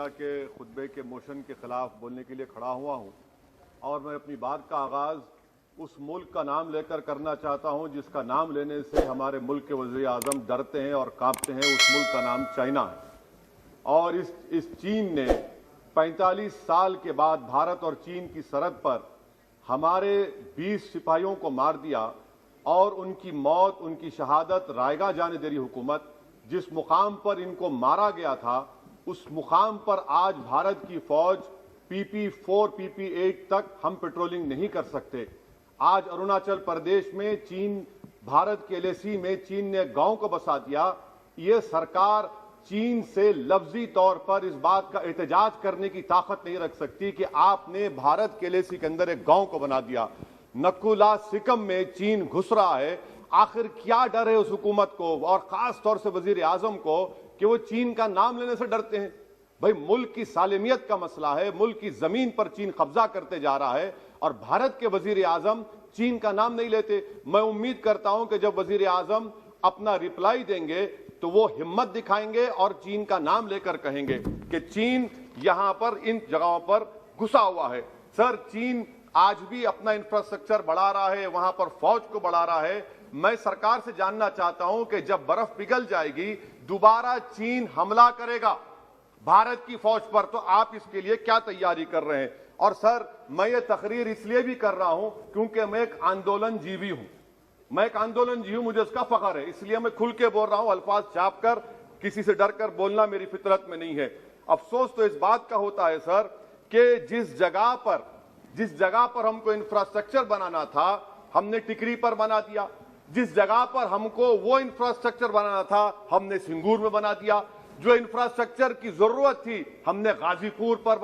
शरिया के खुतबे के मोशन के खिलाफ बोलने के लिए खड़ा हुआ हूं और मैं अपनी बात का आगाज उस मुल्क का नाम लेकर करना चाहता हूं जिसका नाम लेने से हमारे मुल्क के वज़ीर आज़म डरते हैं और कांपते हैं। उस मुल्क का नाम चाइना है और इस चीन ने 45 साल के बाद भारत और चीन की सरहद पर हमारे 20 सिपाहियों को मार दिया और उनकी मौत, उनकी शहादत रायगा जाने दे रही हुकूमत। जिस मुकाम पर इनको मारा गया था उस मुकाम पर आज भारत की फौज PP4, PP8 तक हम पेट्रोलिंग नहीं कर सकते। आज अरुणाचल प्रदेश में चीन, भारत के LAC में चीन ने गांव को बसा दिया। ये सरकार चीन से लफ्जी तौर पर इस बात का एहतजाज करने की ताकत नहीं रख सकती कि आपने भारत के LAC के अंदर एक गांव को बना दिया। नकुला सिकम में चीन घुस रहा है। आखिर क्या डर है उस हुकूमत को और खास तौर से वजीर आजम को कि वो चीन का नाम लेने से डरते हैं? भाई, मुल्क की सालिमियत का मसला है। मुल्क की जमीन पर चीन कब्जा करते जा रहा है और भारत के वजीर आजम चीन का नाम नहीं लेते। मैं उम्मीद करता हूं कि जब वजीर आजम अपना रिप्लाई देंगे तो वो हिम्मत दिखाएंगे और चीन का नाम लेकर कहेंगे कि चीन यहां पर इन जगहों पर घुसा हुआ है। सर, चीन आज भी अपना इंफ्रास्ट्रक्चर बढ़ा रहा है, वहां पर फौज को बढ़ा रहा है। मैं सरकार से जानना चाहता हूं कि जब बर्फ पिघल जाएगी दोबारा चीन हमला करेगा भारत की फौज पर, तो आप इसके लिए क्या तैयारी कर रहे हैं? और सर, मैं ये तकरीर इसलिए भी कर रहा हूं क्योंकि मैं एक आंदोलन जीवी हूं। मैं एक आंदोलन जीवी हूं, मुझे उसका फख्र है, इसलिए मैं खुल के बोल रहा हूं। अल्फाज छाप कर, किसी से डर कर बोलना मेरी फितरत में नहीं है। अफसोस तो इस बात का होता है सर कि जिस जगह पर हमको इंफ्रास्ट्रक्चर बनाना था हमने टिकरी पर बना दिया। जिस जगह पर हमको वो इंफ्रास्ट्रक्चर बनाना था हमने सिंगूर में बना दिया। जो इंफ्रास्ट्रक्चर की जरूरत थी हमने गाजीपुर पर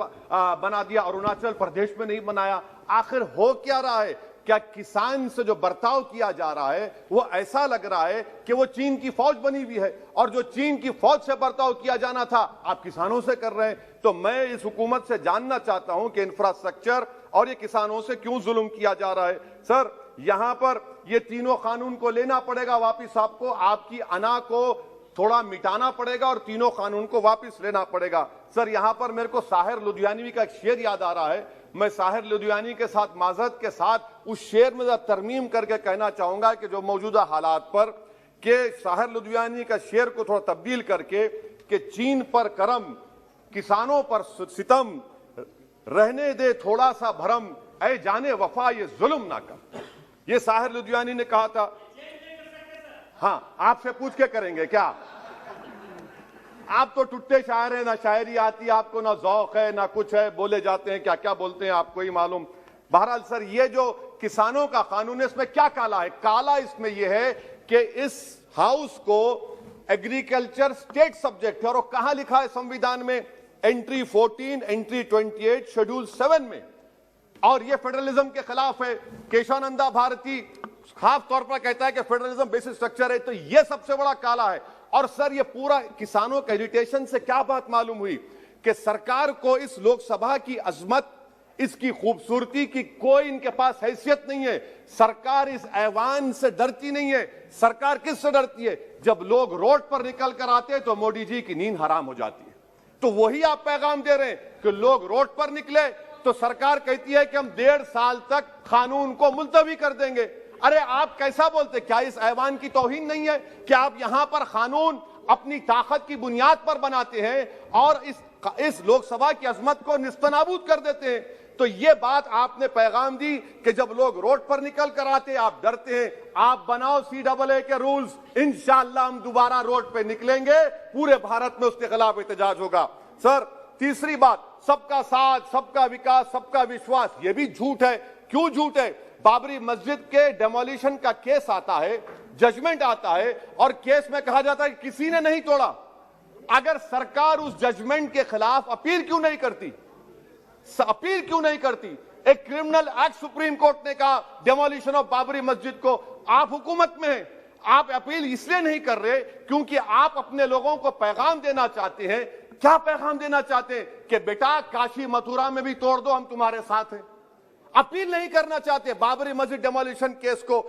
बना दिया, अरुणाचल प्रदेश में नहीं बनाया। आखिर हो क्या रहा है? क्या किसान से जो बर्ताव किया जा रहा है वो ऐसा लग रहा है कि वो चीन की फौज बनी हुई है और जो चीन की फौज से बर्ताव किया जाना था आप किसानों से कर रहे हैं। तो मैं इस हुकूमत से जानना चाहता हूं कि इंफ्रास्ट्रक्चर और ये किसानों से क्यों जुल्म किया जा रहा है? सर, यहां पर ये तीनों कानून को लेना पड़ेगा वापिस आपको, आपकी अना को थोड़ा मिटाना पड़ेगा और तीनों कानून को वापस लेना पड़ेगा। सर, यहां पर मेरे को साहिर लुधियानवी का एक शेर याद आ रहा है। मैं साहिर लुधियानवी के साथ माजरत के साथ उस शेर में तरमीम करके कहना चाहूंगा कि जो मौजूदा हालात पर के साहिर लुधियानवी का शेर को थोड़ा तब्दील करके कि चीन पर करम, किसानों पर सितम, रहने दे थोड़ा सा भरम, ऐ जाने वफा ये जुल्म ना कर। ये साहिर लुधियानवी ने कहा था। हाँ, आपसे पूछ के करेंगे क्या? आप तो टुट्टे शायर हैं, ना शायरी आती आपको, ना ज़ौक है, ना कुछ है, बोले जाते हैं क्या क्या बोलते हैं आपको ही मालूम। बहरहाल सर, ये जो किसानों का कानून है इसमें क्या काला है? काला इसमें यह है कि इस हाउस को एग्रीकल्चर स्टेट सब्जेक्ट है और कहां लिखा है संविधान में? एंट्री 14, एंट्री 28, शेड्यूल 7 में। और यह फेडरलिज्म के खिलाफ है। केशवानंदा भारती खास तौर पर कहता है कि फेडरलिज्म बेसिक स्ट्रक्चर है। तो यह सबसे बड़ा काला है। और सर, ये पूरा किसानों के एजिटेशन से क्या बात मालूम हुई कि सरकार को इस लोकसभा की अजमत, इसकी खूबसूरती की कोई इनके पास हैसियत नहीं है। सरकार इस ऐवान से डरती नहीं है। सरकार किससे डरती है? जब लोग रोड पर निकल कर आते हैं तो मोदी जी की नींद हराम हो जाती है। तो वही आप पैगाम दे रहे हैं कि लोग रोड पर निकले तो सरकार कहती है कि हम 1.5 साल तक कानून को मुलतवी कर देंगे। अरे आप कैसा बोलते? क्या इस ऐवान की तौहीन नहीं है कि आप यहां पर कानून अपनी ताकत की बुनियाद पर बनाते हैं और इस लोकसभा की अजमत को निस्तनाबूद कर देते हैं? तो ये बात आपने पैगाम दी कि जब लोग रोड पर निकल कर आते आप डरते हैं। आप बनाओ CAA के रूल्स, इंशाअल्लाह हम दोबारा रोड पे निकलेंगे, पूरे भारत में उसके खिलाफ एहतजाज होगा। सर, तीसरी बात, सबका साथ, सबका विकास, सबका विश्वास, यह भी झूठ है। क्यों झूठ है? बाबरी मस्जिद के डेमोलिशन का केस आता है, जजमेंट आता है और केस में कहा जाता है कि किसी ने नहीं तोड़ा। अगर सरकार उस जजमेंट के खिलाफ अपील क्यों नहीं करती? अपील क्यों नहीं करती? एक क्रिमिनल एक्ट सुप्रीम कोर्ट ने कहा डेमोलिशन ऑफ बाबरी मस्जिद को। आप हुकूमत में हैं, आप अपील इसलिए नहीं कर रहे क्योंकि आप अपने लोगों को पैगाम देना चाहते हैं। क्या पैगाम देना चाहते हैं? कि बेटा काशी मथुरा में भी तोड़ दो, हम तुम्हारे साथ हैं। अपील नहीं करना चाहते बाबरी मस्जिद डेमोलिशन केस को।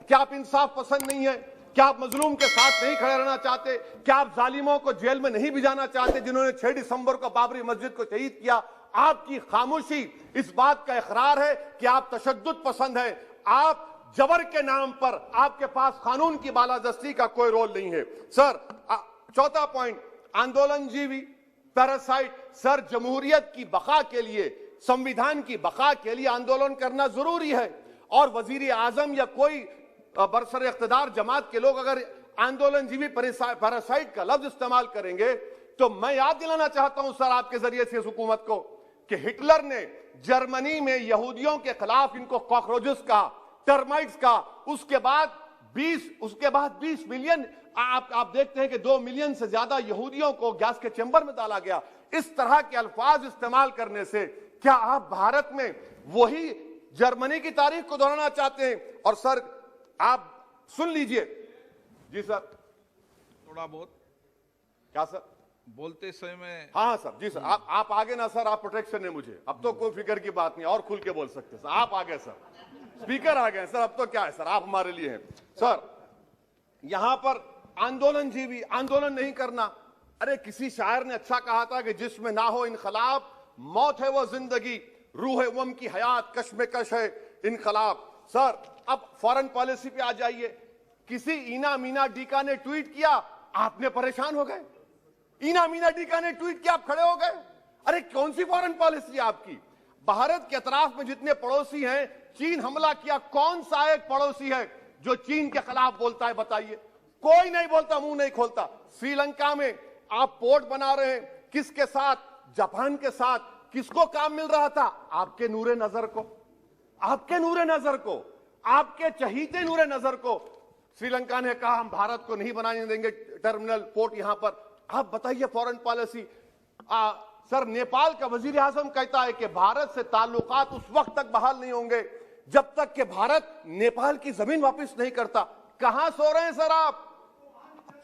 क्या आप इंसाफ पसंद नहीं है? क्या आप मजलूम के साथ नहीं खड़े रहना चाहते? क्या आप जालिमों को जेल में नहीं भिजाना चाहते जिन्होंने 6 दिसंबर को बाबरी मस्जिद को शहीद किया? आपकी खामोशी इस बात का इकरार है कि आप तशद्दुद पसंद हैं। आप जबर के नाम पर आपके पास कानून की बालादस्ती का कोई रोल नहीं है। सर, चौथा पॉइंट, आंदोलनजीवी पैरासाइट। सर, जमहूरियत की बका के लिए, संविधान की बका के लिए आंदोलन करना जरूरी है। और वजीर आजम या कोई बरसर इख्तिदार जमात के लोग अगर आंदोलनजीवी पैरासाइट का लफ्ज इस्तेमाल करेंगे तो मैं याद दिलाना चाहता हूं सर आपके जरिए से इस हुकूमत को कि हिटलर ने जर्मनी में यहूदियों के खिलाफ इनको कॉकरोचेस का, टर्माइट्स का, उसके बाद 20 मिलियन, आप देखते हैं कि 2 मिलियन से ज्यादा यहूदियों को गैस के चैम्बर में डाला गया। इस तरह के अल्फाज इस्तेमाल करने से क्या आप भारत में वही जर्मनी की तारीख को दोहराना चाहते हैं? और सर आप सुन लीजिए। जी सर, थोड़ा बहुत क्या सर बोलते समय में। हाँ सर, जी सर, आप आगे ना सर, आप प्रोटेक्शन है मुझे, अब तो कोई फिक्र की बात नहीं, और खुल के बोल सकते सर। आप आ गए सर, स्पीकर आ गए सर, अब तो क्या है सर, आप हमारे लिए हैं। सर, यहां पर आंदोलनजीवी आंदोलन नहीं करना। अरे किसी शायर ने अच्छा कहा था कि जिसमें ना हो इनकलाब, मौत है वो जिंदगी, रूह वम की हयात, कश्मकश है इनकलाब। सर, अब फॉरेन पॉलिसी पे आ जाइए। किसी ईना मीना डीका ने ट्वीट किया, आपने परेशान हो गए। ईना मीना डीका ने ट्वीट किया, आप खड़े हो गए। अरे कौन सी फॉरेन पॉलिसी है आपकी? भारत के अतराफ में जितने पड़ोसी हैं, चीन हमला किया, कौन सा एक पड़ोसी है जो चीन के खिलाफ बोलता है? बताइए। कोई नहीं बोलता, मुंह नहीं खोलता। श्रीलंका में आप पोर्ट बना रहे हैं, किसके साथ? जापान के साथ। किसको काम मिल रहा था? आपके नूरे नजर को, आपके नूरे नजर को, आपके चहीते नूरे नजर को। श्रीलंका ने कहा हम भारत को नहीं बनाने देंगे टर्मिनल पोर्ट यहां पर। आप बताइए फॉरेन पॉलिसी। सर, नेपाल का वजीर आजम कहता है कि भारत से ताल्लुकात उस वक्त तक बहाल नहीं होंगे जब तक कि भारत नेपाल की जमीन वापस नहीं करता। कहां सो रहे हैं सर आप?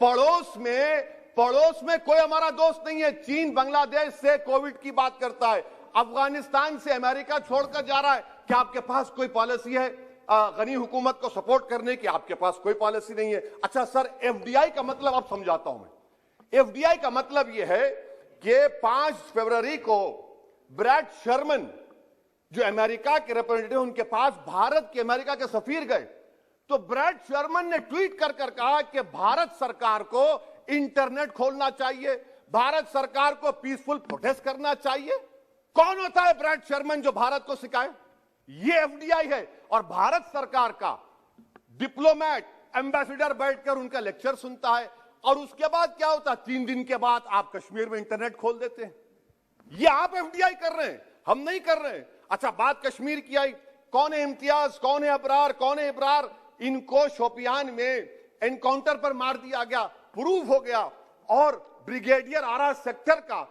पड़ोस में कोई हमारा दोस्त नहीं है। चीन बांग्लादेश से कोविड की बात करता है, अफगानिस्तान से अमेरिका छोड़कर जा रहा है। क्या आपके पास कोई पॉलिसी है गनी हुकूमत को सपोर्ट करने की? आपके पास कोई पॉलिसी नहीं है। अच्छा सर, एफडीआई का मतलब अब समझाता हूं मैं। एफडीआई का मतलब यह है कि 5 फरवरी को ब्रैड शर्मन जो अमेरिका के रिप्रेजेंटेटिव, उनके पास भारत के अमेरिका के सफीर गए, तो ब्रैड शर्मन ने ट्वीट कर कहा कि भारत सरकार को इंटरनेट खोलना चाहिए, भारत सरकार को पीसफुल प्रोटेस्ट करना चाहिए। कौन होता है ब्रैड शर्मन जो भारत को सिखाए? ये एफडीआई है। और भारत सरकार का डिप्लोमेट, एम्बेसडर बैठकर उनका लेक्चर सुनता है, और उसके बाद क्या होता है? 3 दिन के बाद आप कश्मीर में इंटरनेट खोल देते हैं। ये आप एफडीआई कर रहे हैं, हम नहीं कर रहे हैं। अच्छा, बात कश्मीर की आई। कौन है इम्तियाज, कौन है अबरार, कौन है इब्रार? इनको शोपियान में एनकाउंटर पर मार दिया गया, प्रूव हो गया। और ब्रिगेडियर आरा सेक्टर का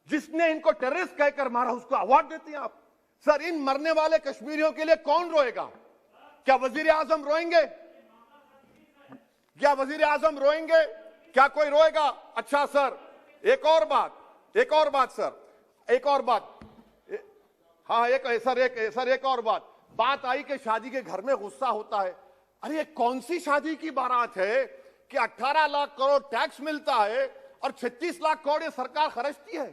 जिसने इनको टेररिस्ट कहकर मारा, उसको अवार्ड देते हैं आप। सर, इन मरने वाले कश्मीरियों के लिए कौन रोएगा? क्या वजीर आजम रोएंगे? क्या वजीर आजम रोएंगे? क्या कोई रोएगा? अच्छा सर, एक और बात सर, एक और बात। हाँ, एक और बात आई कि शादी के घर में गुस्सा होता है। अरे ये कौन सी शादी की बारात है कि 18 लाख करोड़ टैक्स मिलता है और 36 लाख करोड़ ये सरकार खर्चती है?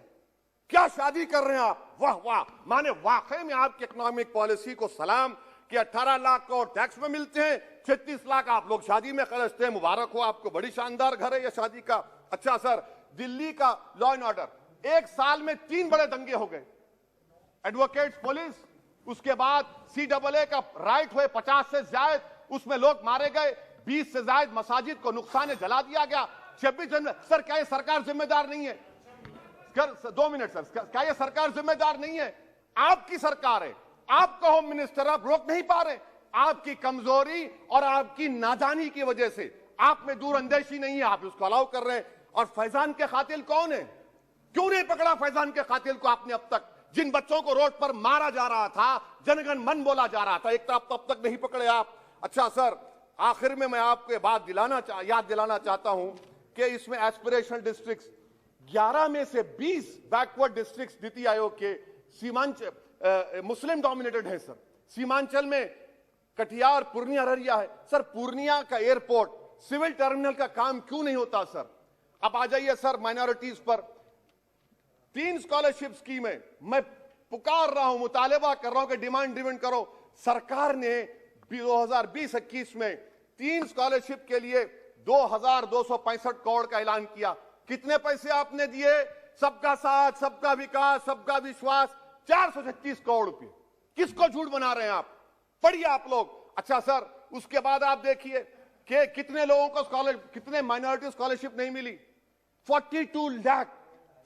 क्या शादी कर रहे हैं आप? वाह वाह, माने वाकई में आपकी इकोनॉमिक पॉलिसी को सलाम कि 18 लाख करोड़ टैक्स में मिलते हैं, 36 लाख आप लोग शादी में खर्चते हैं। मुबारक हो आपको, बड़ी शानदार घर है यह शादी का। अच्छा सर, दिल्ली का लॉ एंड ऑर्डर, 1 साल में 3 बड़े दंगे हो गए। एडवोकेट्स पुलिस, उसके बाद CAA का राइट हुए 50 से ज्यादा, उसमें लोग मारे गए। 20 से ज्यादा मसाजिद को नुकसान जला दिया गया। 26 जनवरी। सर, क्या ये सरकार जिम्मेदार नहीं है? 2 मिनट सर, क्या ये सरकार जिम्मेदार नहीं है? आपकी सरकार है, आपका होम मिनिस्टर, आप रोक नहीं पा रहे। आपकी कमजोरी और आपकी नादानी की वजह से, आप में दूरअंदेशी नहीं है, आप उसको अलाउ कर रहे हैं। और फैजान के कातिल कौन है? क्यों नहीं पकड़ा फैजान के कातिल को आपने अब तक? जिन बच्चों को रोड पर मारा जा रहा था, जनगण मन बोला जा रहा था, एक तरफ तब तक नहीं पकड़े आप। अच्छा सर, आखिर में मैं आपको याद दिलाना चाहता हूं कि इसमें एस्पिरेशनल डिस्ट्रिक्ट्स 11 में से 20 बैकवर्ड डिस्ट्रिक्ट्स नीति आयोग के सीमांचल मुस्लिम डोमिनेटेड है सर। सीमांचल में कटिहार, पूर्णिया, अररिया है। सर, पूर्णिया का एयरपोर्ट सिविल टर्मिनल का काम क्यों नहीं होता सर? अब आ जाइए सर माइनॉरिटीज पर। 3 स्कॉलरशिप स्कीम है, मैं पुकार रहा हूं, मुतालिबा कर रहा हूं कि डिमांड ड्रिवन करो। सरकार ने 2020-21 में 3 स्कॉलरशिप के लिए 2265 करोड़ का ऐलान किया। कितने पैसे आपने दिए? सबका साथ, सबका विकास, सबका विश्वास, 436 करोड़ रुपए। किसको झूठ बना रहे हैं आप? पढ़िए आप लोग। अच्छा सर, उसके बाद आप देखिए कि कितने लोगों को कितने माइनॉरिटी स्कॉलरशिप नहीं मिली।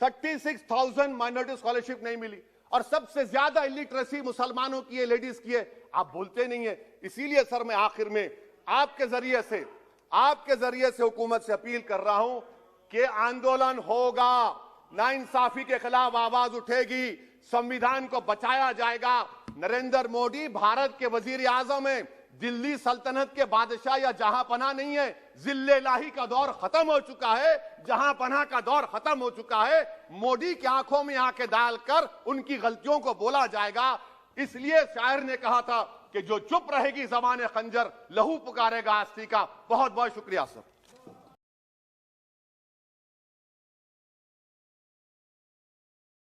36,000 माइनॉरिटी स्कॉलरशिप नहीं मिली। और सबसे ज्यादा इलिटरेसी मुसलमानों की है, लेडीज की है। आप बोलते नहीं है। इसीलिए सर मैं आखिर में आपके जरिए से हुकूमत से अपील कर रहा हूं कि आंदोलन होगा, नाइंसाफी के खिलाफ आवाज उठेगी, संविधान को बचाया जाएगा। नरेंद्र मोदी भारत के वजीर आजम है, दिल्ली सल्तनत के बादशाह या जहांपना नहीं है। जिल्ले-लाही का दौर खत्म हो चुका है, जहांपना का दौर खत्म हो चुका है। मोदी की आंखों में आंखें डालकर उनकी गलतियों को बोला जाएगा। इसलिए शायर ने कहा था कि जो चुप रहेगी ज़बान खंजर, लहू पुकारेगा आस्ती का। बहुत बहुत शुक्रिया सर।